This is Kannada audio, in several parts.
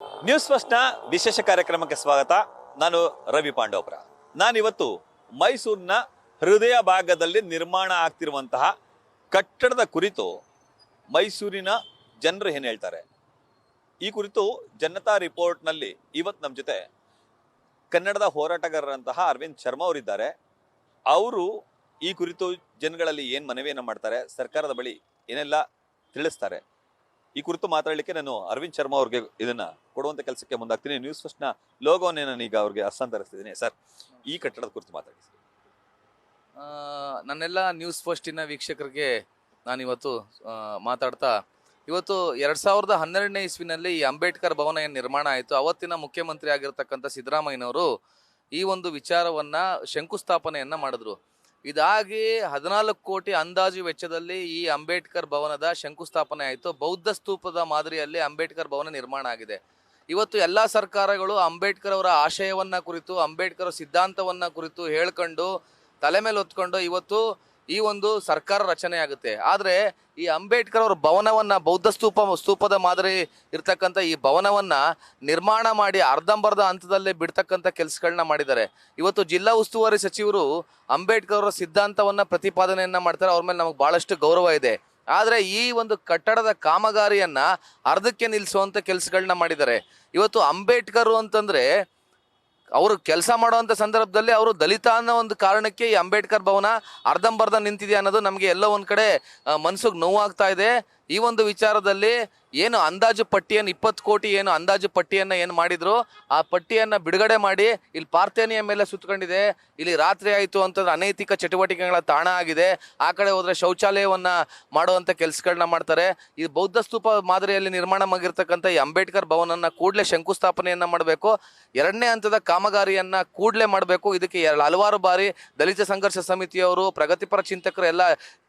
ನ್ಯೂಸ್ ಫಸ್ಟ್ನ ವಿಶೇಷ ಕಾರ್ಯಕ್ರಮಕ್ಕೆ ಸ್ವಾಗತ. ನಾನು ರವಿ ಪಾಂಡವಪುರ. ನಾನಿವತ್ತು ಮೈಸೂರಿನ ಹೃದಯ ಭಾಗದಲ್ಲಿ ನಿರ್ಮಾಣ ಆಗ್ತಿರುವಂತಹ ಕಟ್ಟಡದ ಕುರಿತು ಮೈಸೂರಿನ ಜನರು ಏನು ಹೇಳ್ತಾರೆ ಈ ಕುರಿತು ಜನತಾ ರಿಪೋರ್ಟ್ನಲ್ಲಿ ಇವತ್ತು ನಮ್ಮ ಜೊತೆ ಕನ್ನಡದ ಹೋರಾಟಗಾರರಂತಹ ಅರವಿಂದ್ ಶರ್ಮಾ ಅವರಿದ್ದಾರೆ. ಅವರು ಈ ಕುರಿತು ಜನಗಳಲ್ಲಿ ಏನು ಮನವಿಯನ್ನು ಮಾಡ್ತಾರೆ, ಸರ್ಕಾರದ ಬಳಿ ಏನೆಲ್ಲ ತಿಳಿಸ್ತಾರೆ, ಈ ಕುರಿತು ಮಾತಾಡಲಿಕ್ಕೆ ನಾನು ಅರವಿಂದ್ ಶರ್ಮಾ ಅವ್ರಿಗೆ ಇದನ್ನ ಕೊಡುವಂತ ಕೆಲಸಕ್ಕೆ ಮುಂದಾಗ್ತೀನಿ. ನ್ಯೂಸ್ ಫಸ್ಟ್ ನ ಲೋಗೋನೇ ನಾನು ಈಗ ಅವ್ರಿಗೆ ಹಸ್ತಾಂತರಿಸ್ತಿದ್ದೀನಿ. ಸರ್, ಈ ಕಟ್ಟಡದ ಕುರಿತು ಮಾತಾಡಿ. ನನ್ನೆಲ್ಲ ನ್ಯೂಸ್ ಫಸ್ಟಿನ ವೀಕ್ಷಕರಿಗೆ ನಾನಿವತ್ತು ಮಾತಾಡ್ತಾ, ಇವತ್ತು 2012ನೇ ಇಸ್ವಿನಲ್ಲಿ ಈ ಅಂಬೇಡ್ಕರ್ ಭವನ ಏನು ನಿರ್ಮಾಣ ಆಯಿತು, ಅವತ್ತಿನ ಮುಖ್ಯಮಂತ್ರಿ ಆಗಿರ್ತಕ್ಕಂಥ ಸಿದ್ದರಾಮಯ್ಯನವರು ಈ ಒಂದು ವಿಚಾರವನ್ನ ಶಂಕುಸ್ಥಾಪನೆಯನ್ನ ಮಾಡಿದ್ರು. ಇದಾಗಿ 14 ಕೋಟಿ ಅಂದಾಜು ವೆಚ್ಚದಲ್ಲಿ ಈ ಅಂಬೇಡ್ಕರ್ ಭವನದ ಶಂಕುಸ್ಥಾಪನೆ ಆಯಿತು. ಬೌದ್ಧ ಸ್ತೂಪದ ಮಾದರಿಯಲ್ಲಿ ಅಂಬೇಡ್ಕರ್ ಭವನ ನಿರ್ಮಾಣ ಆಗಿದೆ. ಇವತ್ತು ಎಲ್ಲ ಸರ್ಕಾರಗಳು ಅಂಬೇಡ್ಕರ್ ಅವರ ಆಶಯವನ್ನ ಕುರಿತು, ಅಂಬೇಡ್ಕರ್ ಸಿದ್ಧಾಂತವನ್ನ ಕುರಿತು ಹೇಳ್ಕೊಂಡು ತಲೆ ಮೇಲೆ ಹೊತ್ಕೊಂಡು ಇವತ್ತು ಈ ಒಂದು ಸರ್ಕಾರ ರಚನೆ ಆಗುತ್ತೆ. ಆದರೆ ಈ ಅಂಬೇಡ್ಕರ್ ಅವರ ಭವನವನ್ನ, ಬೌದ್ಧ ಸ್ತೂಪದ ಮಾದರಿ ಇರ್ತಕ್ಕಂಥ ಈ ಭವನವನ್ನ ನಿರ್ಮಾಣ ಮಾಡಿ ಅರ್ಧಂಬರ್ಧ ಹಂತದಲ್ಲೇ ಬಿಡ್ತಕ್ಕಂಥ ಕೆಲಸಗಳನ್ನ ಮಾಡಿದ್ದಾರೆ. ಇವತ್ತು ಜಿಲ್ಲಾ ಉಸ್ತುವಾರಿ ಸಚಿವರು ಅಂಬೇಡ್ಕರ್ ಅವರ ಸಿದ್ಧಾಂತವನ್ನ ಪ್ರತಿಪಾದನೆಯನ್ನ ಮಾಡ್ತಾರೆ. ಅವ್ರ ಮೇಲೆ ನಮಗೆ ಬಹಳಷ್ಟು ಗೌರವ ಇದೆ. ಆದರೆ ಈ ಒಂದು ಕಟ್ಟಡದ ಕಾಮಗಾರಿಯನ್ನ ಅರ್ಧಕ್ಕೆ ನಿಲ್ಲಿಸುವಂತ ಕೆಲಸಗಳನ್ನ ಮಾಡಿದ್ದಾರೆ. ಇವತ್ತು ಅಂಬೇಡ್ಕರ್ ಅಂತಂದ್ರೆ ಅವರು ಕೆಲಸ ಮಾಡುವಂಥ ಸಂದರ್ಭದಲ್ಲಿ ಅವರು ದಲಿತ ಅನ್ನೋ ಒಂದು ಕಾರಣಕ್ಕೆ ಈ ಅಂಬೇಡ್ಕರ್ ಭವನ ಅರ್ಧಂಬರ್ಧ ನಿಂತಿದೆ ಅನ್ನೋದು ನಮಗೆ ಎಲ್ಲೋ ಒಂದು ಕಡೆ ಮನಸ್ಸಿಗೆ ನೋವಾಗ್ತಾ ಇದೆ. ಈ ಒಂದು ವಿಚಾರದಲ್ಲಿ ಏನು ಅಂದಾಜು ಪಟ್ಟಿಯನ್ನು 20 ಕೋಟಿ ಏನು ಅಂದಾಜು ಪಟ್ಟಿಯನ್ನು ಏನು ಮಾಡಿದ್ರು, ಆ ಪಟ್ಟಿಯನ್ನು ಬಿಡುಗಡೆ ಮಾಡಿ ಇಲ್ಲಿ ಪಾರ್ಥೇನಿಯ ಮೇಲೆ ಸುತ್ತಕೊಂಡಿದೆ. ಇಲ್ಲಿ ರಾತ್ರಿ ಆಯಿತು ಅಂತಂದ್ರೆ ಅನೈತಿಕ ಚಟುವಟಿಕೆಗಳ ತಾಣ ಆಗಿದೆ. ಆ ಕಡೆ ಹೋದ್ರೆ ಶೌಚಾಲಯವನ್ನ ಮಾಡುವಂಥ ಕೆಲಸಗಳನ್ನ ಮಾಡ್ತಾರೆ. ಈ ಬೌದ್ಧ ಸ್ತೂಪ ಮಾದರಿಯಲ್ಲಿ ನಿರ್ಮಾಣ ಆಗಿರ್ತಕ್ಕಂಥ ಈ ಅಂಬೇಡ್ಕರ್ ಭವನನ್ನ ಕೂಡಲೇ ಶಂಕುಸ್ಥಾಪನೆಯನ್ನ ಮಾಡಬೇಕು. 2ನೇ ಹಂತದ ಕಾಮಗಾರಿಯನ್ನ ಕೂಡಲೇ ಮಾಡಬೇಕು. ಇದಕ್ಕೆ ಹಲವಾರು ಬಾರಿ ದಲಿತ ಸಂಘರ್ಷ ಸಮಿತಿಯವರು, ಪ್ರಗತಿಪರ ಚಿಂತಕರು ಎಲ್ಲ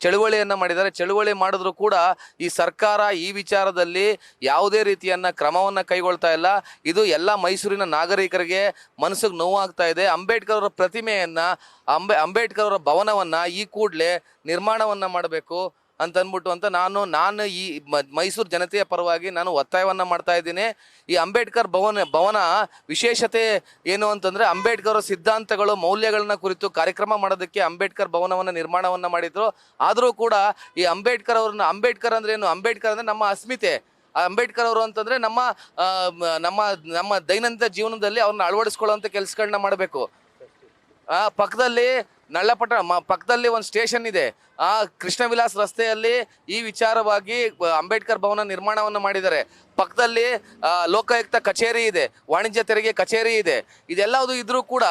ಚಳುವಳಿಯನ್ನ ಮಾಡಿದ್ದಾರೆ. ಚಳುವಳಿ ಮಾಡಿದ್ರು ಕೂಡ ಈ ಸರ್ಕಾರ ಈ ವಿಚಾರದಲ್ಲಿ ಯಾವುದೇ ರೀತಿಯನ್ನ ಕ್ರಮವನ್ನ ಕೈಗೊಳ್ತಾ ಇಲ್ಲ. ಇದು ಎಲ್ಲ ಮೈಸೂರಿನ ನಾಗರಿಕರಿಗೆ ಮನಸ್ಸಿಗೆ ನೋವಾಗ್ತಾ ಇದೆ. ಅಂಬೇಡ್ಕರ್ ಅವರ ಪ್ರತಿಮೆಯನ್ನ, ಅಂಬೇಡ್ಕರ್ ಅವರ ಭವನವನ್ನ ಈ ಕೂಡಲೇ ನಿರ್ಮಾಣವನ್ನ ಮಾಡಬೇಕು ಅಂತ ನಾನು ಈ ಮೈಸೂರು ಜನತೆಯ ಪರವಾಗಿ ನಾನು ಒತ್ತಾಯವನ್ನ ಮಾಡ್ತಾ ಇದ್ದೀನಿ. ಈ ಅಂಬೇಡ್ಕರ್ ಭವನ ವಿಶೇಷತೆ ಏನು ಅಂತಂದ್ರೆ, ಅಂಬೇಡ್ಕರ್ ಅವರ ಸಿದ್ಧಾಂತಗಳು, ಮೌಲ್ಯಗಳನ್ನ ಕುರಿತು ಕಾರ್ಯಕ್ರಮ ಮಾಡೋದಕ್ಕೆ ಅಂಬೇಡ್ಕರ್ ಭವನವನ್ನ ನಿರ್ಮಾಣವನ್ನ ಮಾಡಿದ್ರು. ಆದರೂ ಕೂಡ ಈ ಅಂಬೇಡ್ಕರ್ ಅಂದ್ರೆ ಏನು, ಅಂಬೇಡ್ಕರ್ ಅಂದ್ರೆ ನಮ್ಮ ಅಸ್ಮಿತೆ. ಅಂಬೇಡ್ಕರ್ ಅವರು ಅಂತಂದ್ರೆ ನಮ್ಮ ನಮ್ಮ ನಮ್ಮ ದೈನಂದಿನ ಜೀವನದಲ್ಲಿ ಅವ್ರನ್ನ ಅಳವಡಿಸ್ಕೊಳ್ಳುವಂತ ಕೆಲಸಗಳನ್ನ ಮಾಡಬೇಕು. ಪಕ್ಕದಲ್ಲಿ ಪಕ್ಕದಲ್ಲಿ ಒಂದು ಸ್ಟೇಷನ್ ಇದೆ. ಆ ಕೃಷ್ಣ ವಿಲಾಸ್ ರಸ್ತೆಯಲ್ಲಿ ಈ ವಿಚಾರವಾಗಿ ಅಂಬೇಡ್ಕರ್ ಭವನ ನಿರ್ಮಾಣವನ್ನು ಮಾಡಿದ್ದಾರೆ. ಪಕ್ಕದಲ್ಲಿ ಲೋಕಾಯುಕ್ತ ಕಚೇರಿ ಇದೆ, ವಾಣಿಜ್ಯ ತೆರಿಗೆ ಕಚೇರಿ ಇದೆ. ಇದೆಲ್ಲದು ಇದ್ರೂ ಕೂಡ,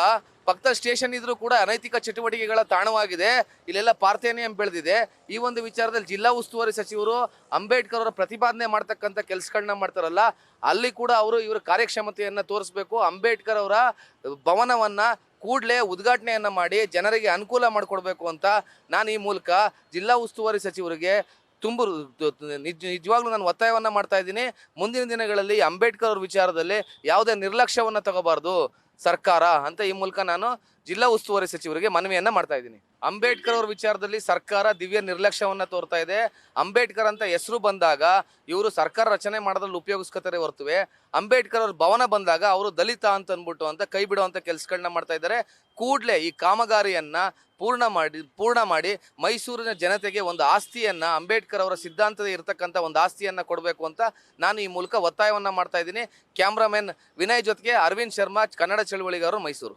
ಪಕ್ಕದ ಸ್ಟೇಷನ್ ಇದ್ರೂ ಕೂಡ ಅನೈತಿಕ ಚಟುವಟಿಕೆಗಳ ತಾಣವಾಗಿದೆ. ಇಲ್ಲೆಲ್ಲ ಪಾರ್ಥೇನಿಯಂ ಬೆಳೆದಿದೆ. ಈ ಒಂದು ವಿಚಾರದಲ್ಲಿ ಜಿಲ್ಲಾ ಉಸ್ತುವಾರಿ ಸಚಿವರು ಅಂಬೇಡ್ಕರ್ ಅವರ ಪ್ರತಿಪಾದನೆ ಮಾಡ್ತಕ್ಕಂಥ ಕೆಲಸಗಳನ್ನ ಮಾಡ್ತಾರಲ್ಲ, ಅಲ್ಲಿ ಕೂಡ ಅವರು ಇವರ ಕಾರ್ಯಕ್ಷಮತೆಯನ್ನ ತೋರಿಸ್ಬೇಕು. ಅಂಬೇಡ್ಕರ್ ಅವರ ಭವನವನ್ನ ಕೂಡಲೇ ಉದ್ಘಾಟನೆಯನ್ನ ಮಾಡಿ ಜನರಿಗೆ ಅನುಕೂಲ ಮಾಡಿಕೊಡ್ಬೇಕು ಅಂತ ನಾನು ಈ ಮೂಲಕ ಜಿಲ್ಲಾ ಉಸ್ತುವಾರಿ ಸಚಿವರಿಗೆ ನಿಜವಾಗ್ಲೂ ನಾನು ಒತ್ತಾಯವನ್ನ ಮಾಡ್ತಾ ಇದ್ದೀನಿ. ಮುಂದಿನ ದಿನಗಳಲ್ಲಿ ಅಂಬೇಡ್ಕರ್ ಅವ್ರ ವಿಚಾರದಲ್ಲಿ ಯಾವುದೇ ನಿರ್ಲಕ್ಷ್ಯವನ್ನ ತಗೋಬಾರ್ದು ಸರ್ಕಾರ ಅಂತ ಈ ಮೂಲಕ ನಾನು ಜಿಲ್ಲಾ ಉಸ್ತುವಾರಿ ಸಚಿವರಿಗೆ ಮನವಿಯನ್ನ ಮಾಡ್ತಾ ಇದ್ದೀನಿ. ಅಂಬೇಡ್ಕರ್ ಅವ್ರ ವಿಚಾರದಲ್ಲಿ ಸರ್ಕಾರ ದಿವ್ಯ ನಿರ್ಲಕ್ಷ್ಯವನ್ನ ತೋರ್ತಾ ಇದೆ. ಅಂಬೇಡ್ಕರ್ ಅಂತ ಹೆಸರು ಬಂದಾಗ ಇವರು ಸರ್ಕಾರ ರಚನೆ ಮಾಡೋದ್ರಲ್ಲಿ ಉಪಯೋಗಿಸ್ಕೊತಾರೆ ಹೊರತುವೆ, ಅಂಬೇಡ್ಕರ್ ಅವ್ರ ಭವನ ಬಂದಾಗ ಅವರು ದಲಿತ ಅಂತ ಅಂದ್ಬಿಟ್ಟು ಅಂತ ಕೈ ಬಿಡುವಂತ ಕೆಲಸಗಳನ್ನ ಮಾಡ್ತಾ ಇದ್ದಾರೆ. ಕೂಡಲೇ ಈ ಕಾಮಗಾರಿಯನ್ನ ಪೂರ್ಣ ಮಾಡಿ ಮೈಸೂರಿನ ಜನತೆಗೆ ಒಂದು ಆಸ್ತಿಯನ್ನ, ಅಂಬೇಡ್ಕರ್ ಅವರ ಸಿದ್ಧಾಂತದ ಇರತಕ್ಕಂಥ ಒಂದು ಆಸ್ತಿಯನ್ನ ಕೊಡಬೇಕು ಅಂತ ನಾನು ಈ ಮೂಲಕ ಒತ್ತಾಯವನ್ನ ಮಾಡ್ತಾ ಇದ್ದೀನಿ. ಕ್ಯಾಮ್ರಾಮನ್ ವಿನಯ್ ಜೊತೆಗೆ ಅರವಿಂದ್ ಶರ್ಮಾ, ಕನ್ನಡ ಚಳುವಳಿಗಾರರು, ಮೈಸೂರು.